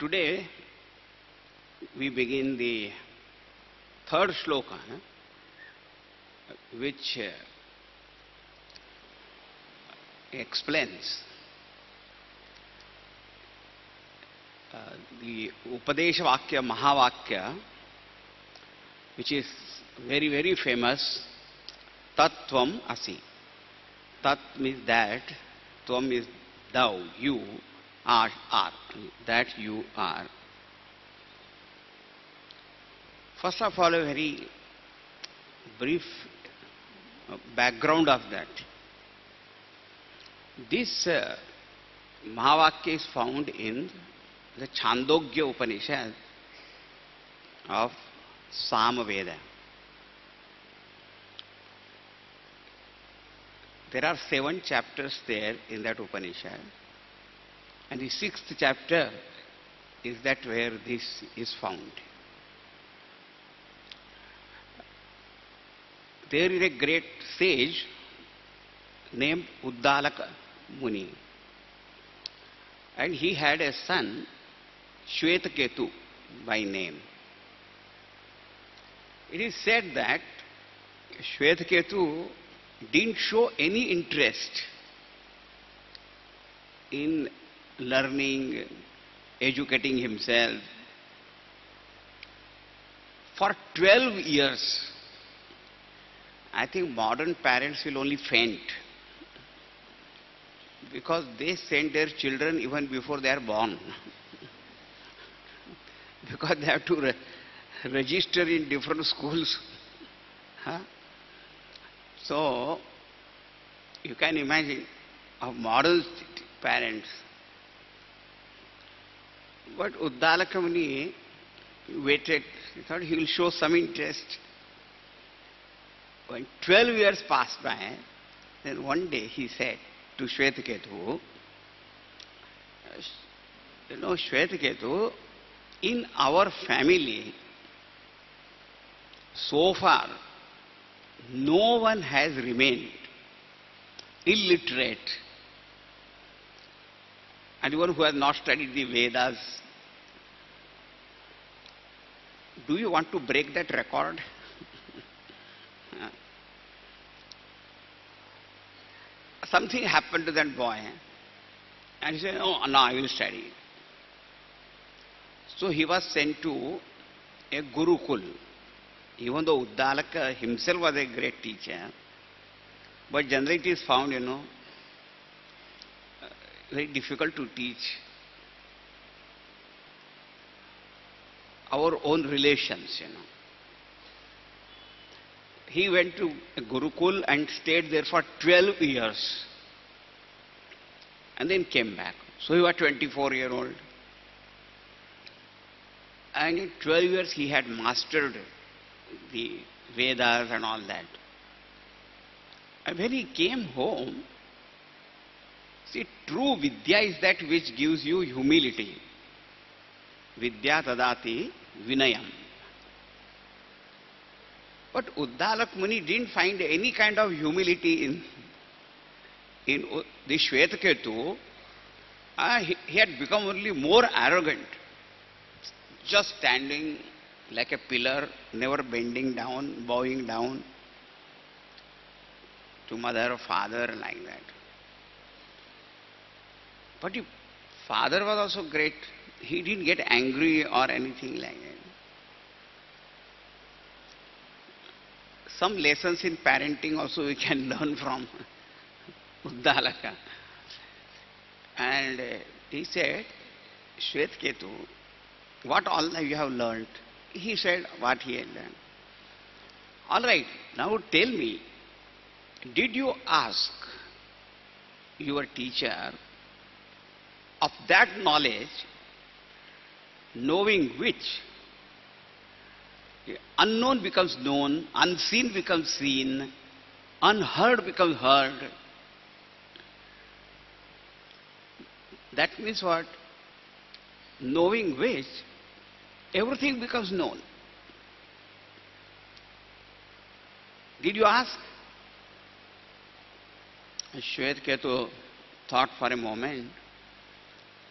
Today we begin the third shloka, which explains the Upadesha Vakya, Mahavakya, which is very, very famous, Tattvam Asi. Tat means that, Tvam is thou, you are, that you are. First of all, a very brief background of that. This Mahavakya is found in the Chandogya Upanishad of Samaveda. There are 7 chapters there in that Upanishad, and the 6th chapter is that where this is found. There is a great sage named Uddalaka Muni, and he had a son, Shvetaketu by name. It is said that Shvetaketu didn't show any interest in learning, educating himself. For 12 years, I think modern parents will only faint, because they send their children even before they are born. Because they have to register in different schools. So, you can imagine of modern parents. But Uddalaka Muni waited, he thought he will show some interest. When 12 years passed by, then one day he said to Shvetaketu, you know, Shvetaketu, in our family, so far, no one has remained illiterate. Anyone who has not studied the Vedas. Do you want to break that record? Something happened to that boy, and he said, "Oh, no, I will study." So he was sent to a Gurukul. Even though Uddalaka himself was a great teacher, but generally it is found, very difficult to teach our own relations, He went to a Gurukul and stayed there for 12 years and then came back. So he was 24-year-old. And in 12 years he had mastered the Vedas and all that. And when he came home, see, true Vidya is that which gives you humility. Vidya tadati vinayam. But Uddalak Muni didn't find any kind of humility in the Shvetaketu. He had become only more arrogant, just standing like a pillar, never bending down, bowing down to mother or father like that. But the father was also great. He didn't get angry or anything like that. Some lessons in parenting also we can learn from Uddalaka. And he said, Shvetaketu, what all you have learnt? He said what he had learned. All right, now tell me, did you ask your teacher of that knowledge, knowing which unknown becomes known, unseen becomes seen, unheard becomes heard? That means what? Knowing which, everything becomes known. Did you ask? Shvetaketu thought for a moment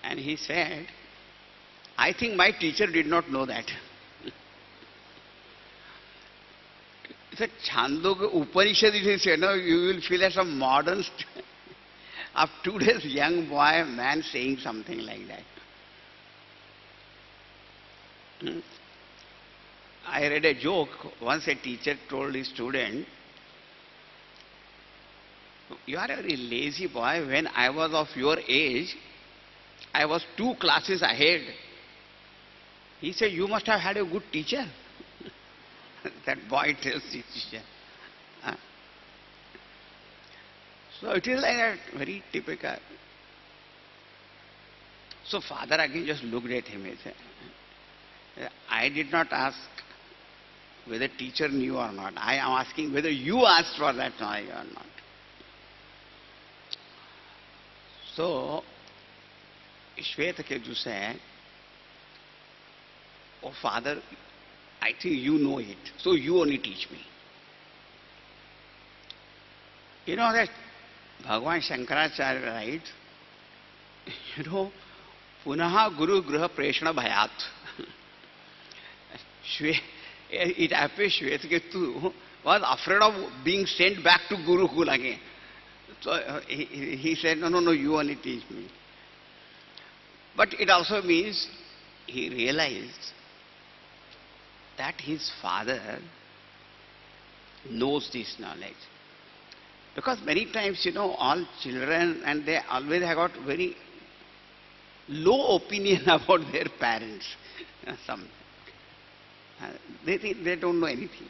and he said, I think my teacher did not know that. It's a Chandoka Upanishad, it is, you will feel as a modern, of today's young boy, man saying something like that. I read a joke. Once a teacher told his student, "You are a very lazy boy. When I was of your age, I was 2 classes ahead." He said, "You must have had a good teacher." That boy tells his teacher. So it is like a very typical. So father again just looked at him and said, "I did not ask whether teacher knew or not. I am asking whether you asked for that knowledge or not." So Shwetaketu said, "Oh father, I think you know it, so you only teach me." You know that Bhagavan Shankaracharya writes, Punaha Guru Gruha Preshana Bhayat. It appears Shwetaketu was afraid of being sent back to Gurukul again. So he said, no, you only teach me. But it also means he realized that his father knows this knowledge. Because many times, all children, and they always have got very low opinion about their parents. They think they don't know anything.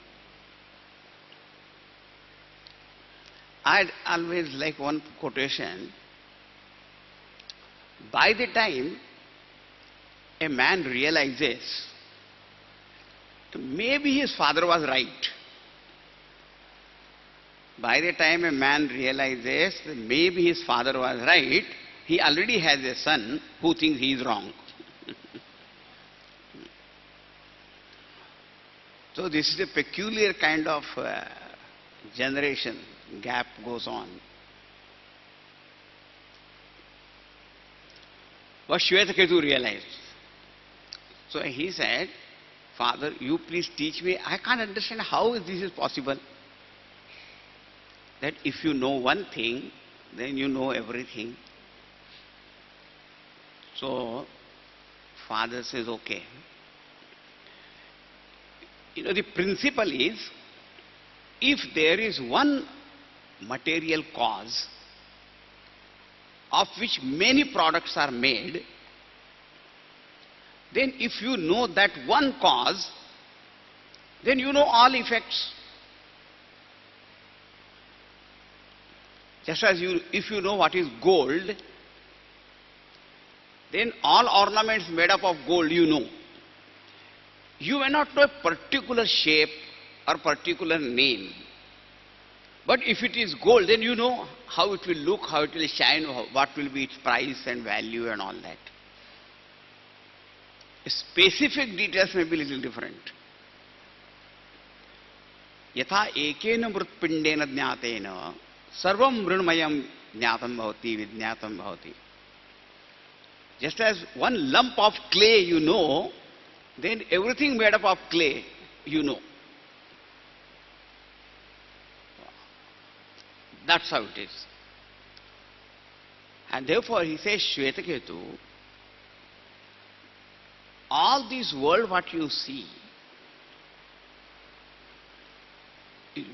I'd always like one quotation. By the time a man realizes maybe his father was right, by the time a man realizes that maybe his father was right, he already has a son who thinks he is wrong. So this is a peculiar kind of generation gap goes on. What Shwetaketu realized. So he said, "Father, you please teach me. I can't understand how this is possible. That if you know one thing, then you know everything." So father says, "Okay." The principle is, if there is one material cause of which many products are made, then if you know that one cause, then you know all effects. Just as if you know what is gold, then all ornaments made up of gold you know. You may not know a particular shape or particular name. But if it is gold, then you know how it will look, how it will shine, what will be its price and value and all that. Specific details may be little different. Yatha ekena mritpindena jnatena sarvam mrinmayam jnatam bhavati vidnyatam bhavati. Just as one lump of clay you know, then everything made up of clay you know. That's how it is. And therefore he says, Shwetaketu, all this world what you see,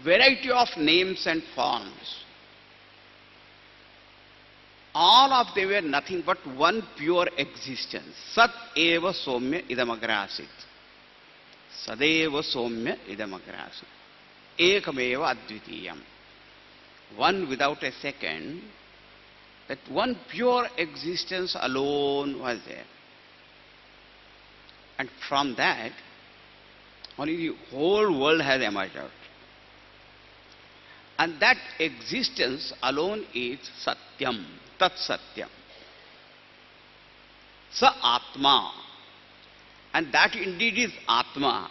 variety of names and forms, all of them were nothing but one pure existence. Sat eva somya idamagrasit. Sadeva somya idamagrasit. Ekameva advitiyam. One without a second, that one pure existence alone was there. And from that, only the whole world has emerged out. And that existence alone is Satyam, Tat Satyam. Sa Atma. And that indeed is Atma.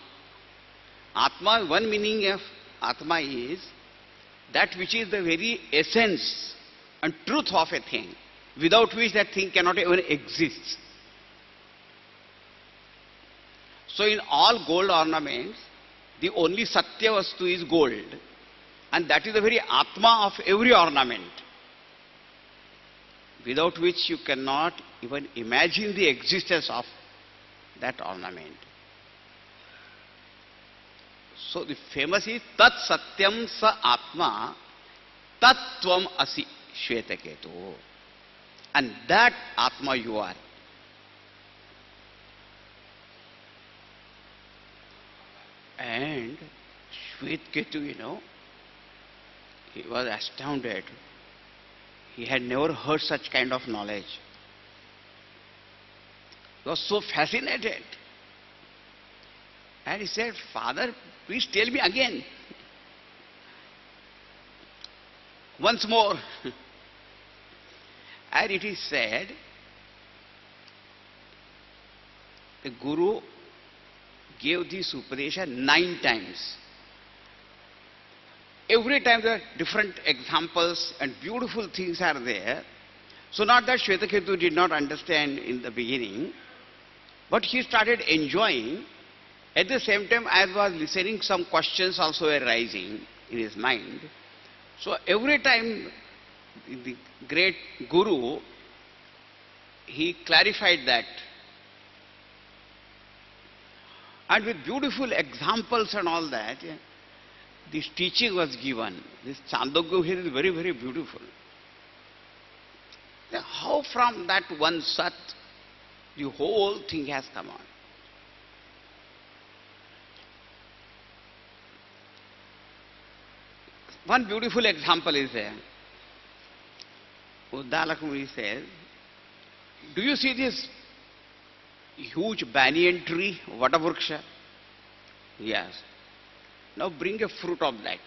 Atma, one meaning of Atma is that which is the very essence and truth of a thing, without which that thing cannot even exist. So in all gold ornaments, the only Satya Vastu is gold. And that is the very Atma of every ornament, without which you cannot even imagine the existence of that ornament. So the famous is Tat Satyam Sa Atma Tat Tvam Asi Shvetaketu. And that Atma you are. And Shvetketu, he was astounded. He had never heard such kind of knowledge. He was so fascinated. And he said, Father, please tell me again. Once more. And it is said, the Guru gave this Upadesha 9 times. Every time there are different examples and beautiful things are there. So not that Shvetaketu did not understand in the beginning, but he started enjoying. At the same time, as was listening, some questions also were rising in his mind. So every time the great Guru, he clarified that. And with beautiful examples and all that, this teaching was given. This Santoku here is very, very beautiful. How from that one Sat, the whole thing has come on. One beautiful example is there. Uddalaka says, do you see this huge banyan tree, Vatavruksha? Yes. Now bring a fruit of that.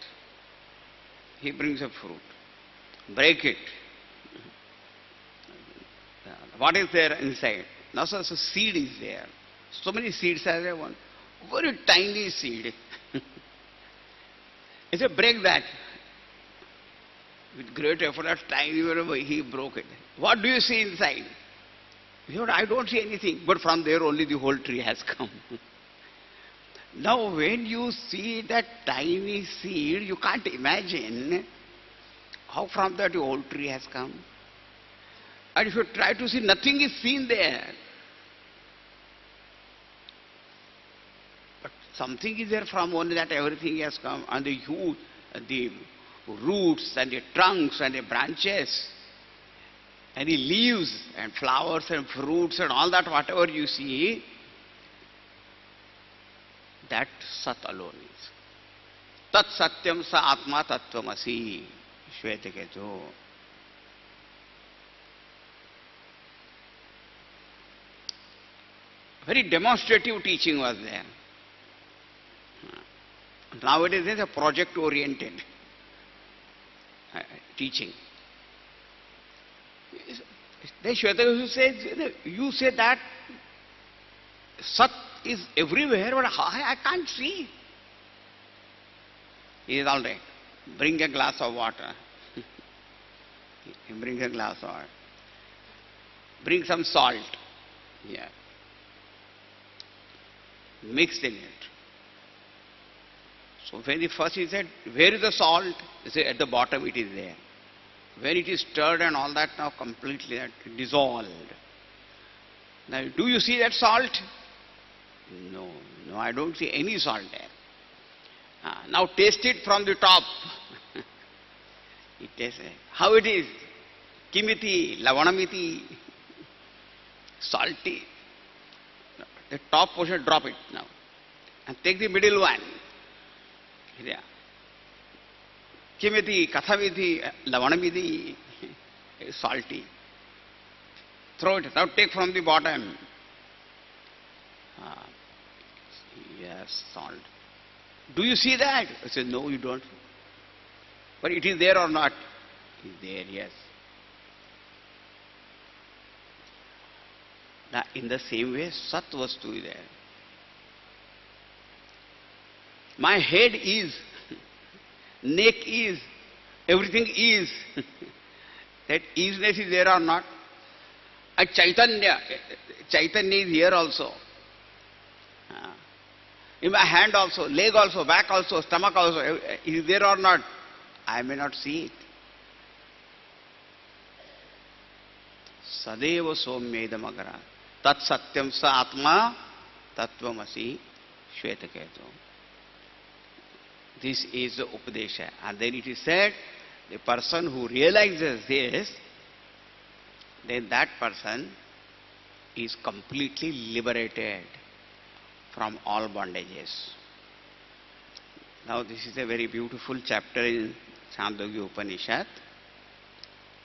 He brings a fruit. Break it. What is there inside? Now so seed is there. So many seeds are there. One very tiny seed. He said, break that. With great effort, at tiny, he broke it. What do you see inside? He said, I don't see anything. But from there only the whole tree has come. Now when you see that tiny seed, you can't imagine how from that the whole tree has come. And if you try to see, nothing is seen there. But something is there from only that everything has come. And the huge, the roots and the trunks and the branches and the leaves and flowers and fruits and all that, whatever you see, that Sat alone is. Tat Satyam Sa Atma Tattvamasi Shvetaketu. Very demonstrative teaching was there. Nowadays there is a project-oriented teaching. Then Shvetaketu says, you say that Sat is everywhere, but I can't see. He is all right. Bring a glass of water. Bring a glass of water. Bring some salt. Yeah. Mixed in it. So when the first he said, where is the salt? He said, at the bottom it is there. When it is stirred and all that, now completely dissolved. Now, do you see that salt? No, I don't see any salt there. Now taste it from the top. It tastes how it is. Kimiti, lavanamiti, salty. The top portion, drop it now. And take the middle one. Yeah. Kimiti, kathamiti, lavanamiti, salty. Throw it. Now take from the bottom. Yes, salt. Do you see that? I said, no, you don't. But it is there or not? It is there, yes. Now, in the same way, Sat Vastu is there. My head is, neck is, everything is. That isness is there or not? And Chaitanya is here also. Uh, in my hand also, leg also, back also, stomach also, is there or not? I may not see it. Sadeva somyedamagara. Tat satyam sa atma tattvamasi shvetaketu. This is the Upadesha. And then it is said, the person who realizes this, then that person is completely liberated from all bondages. Now this is a very beautiful chapter in Santoku Upanishad,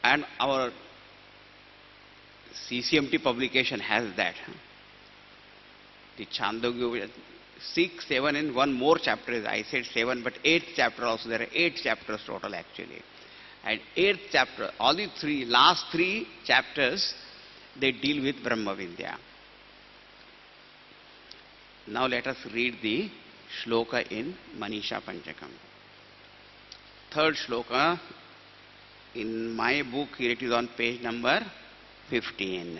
and our CCMT publication has that. The Chandogya, 6, 7 and one more chapter. I said 7, but 8th chapter also. There are 8 chapters total actually. And 8th chapter, all the last three chapters, they deal with Brahma Vidya. Now let us read the shloka in Manisha Panchakam. Third shloka, in my book, here it is on page number 15.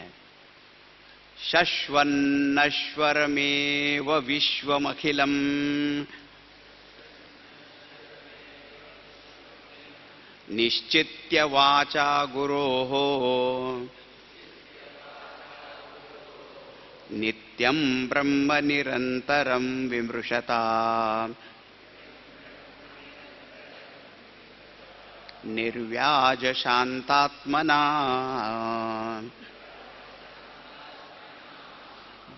Shashvannashvarameva vishvamakhilam nischitya vacha guroho nityam brahma nirantaram vimrushata nirvyaja shantatmana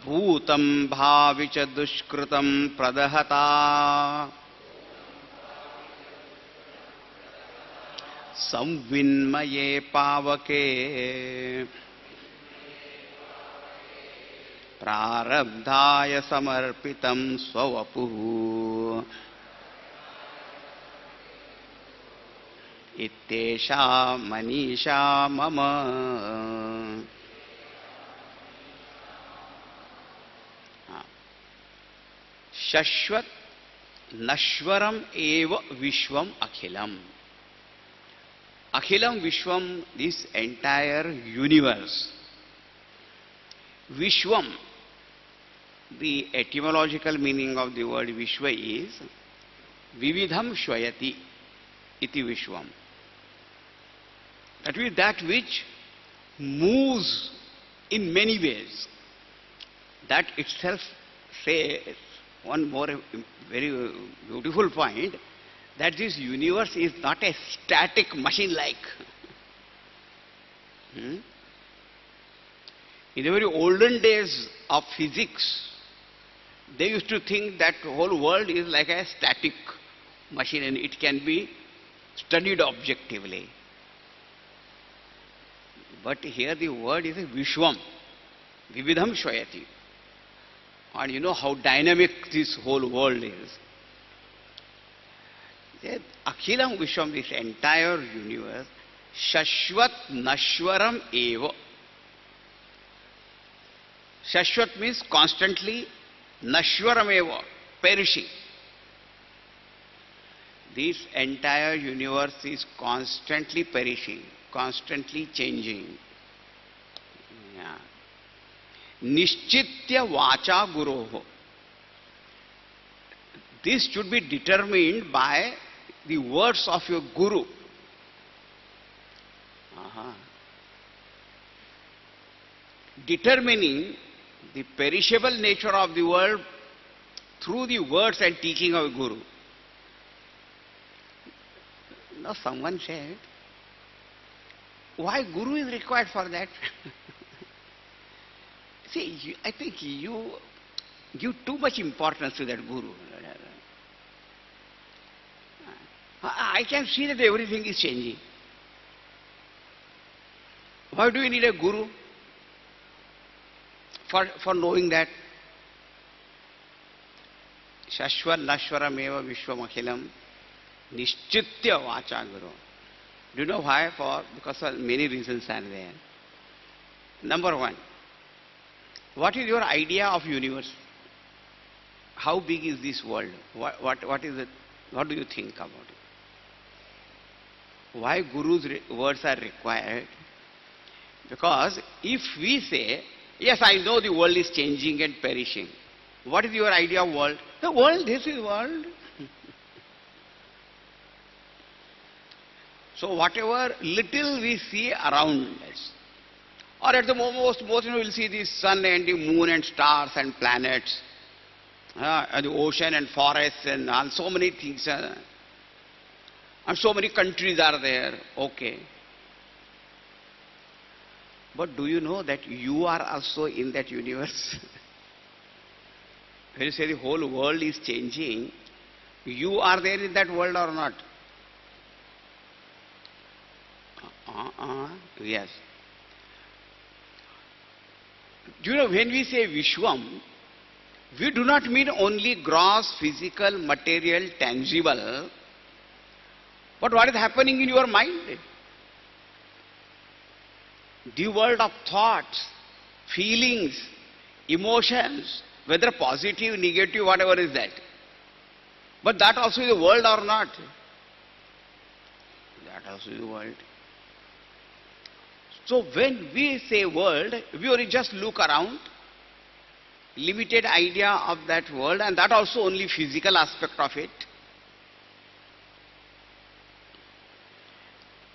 bhutam bhavicha dushkrutam pradahata samvinmaye pavake prarabdhaya samarpitam swavapuhu ittesha manisha mama. Shashvat nashvaram eva vishvam akhilam. Akhilam Vishwam, this entire universe. Vishwam, the etymological meaning of the word Vishwa is Vividham Shvayati iti Vishwam. That means that which moves in many ways. That itself says one more very beautiful point, that this universe is not a static machine like. In the very olden days of physics, they used to think that the whole world is like a static machine and it can be studied objectively. But here the word is a Vishwam, Vividham Shvayati. And you know how dynamic this whole world is. Akhilam Vishwam, this entire universe, Shashvat Nashwaram Eva. Shashvat means constantly, Nashwaram Eva, perishing. This entire universe is constantly perishing, constantly changing. Yeah. Nischitya Vacha Guroho. This should be determined by the words of your Guru. Determining the perishable nature of the world through the words and teaching of Guru. Now someone said, why Guru is required for that? See, I think you give too much importance to that Guru. I can see that everything is changing. Why do you need a Guru? For knowing that. Shashvat Nashwaram Eva Vishwam Akhilam Nischitya Vacha Guru. Do you know why? Because of many reasons are there. Number one, what is your idea of universe? How big is this world? What is it? What do you think about it? Why Guru's words are required? Because if we say, yes, I know the world is changing and perishing, What is your idea of world? The world, this is world. So whatever little we see around us, or at the most we will see the sun and the moon and stars and planets, and the ocean and forests and all, so many things, and so many countries are there, okay. But do you know that you are also in that universe? When you say the whole world is changing, you are there in that world or not? Yes. Do you know, when we say Vishwam, we do not mean only gross, physical, material, tangible, but what is happening in your mind? The world of thoughts, feelings, emotions, whether positive, negative, whatever is that. But that also is the world or not? That also is the world. So when we say world, we only just look around, limited idea of that world, and that also only physical aspect of it.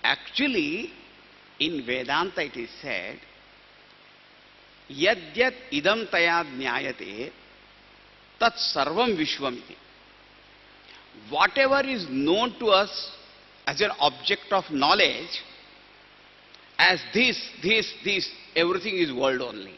Actually, in Vedanta it is said, yad yad idam taya jnayate tat sarvam vishwamiti. Whatever is known to us as an object of knowledge, as this, everything is world only.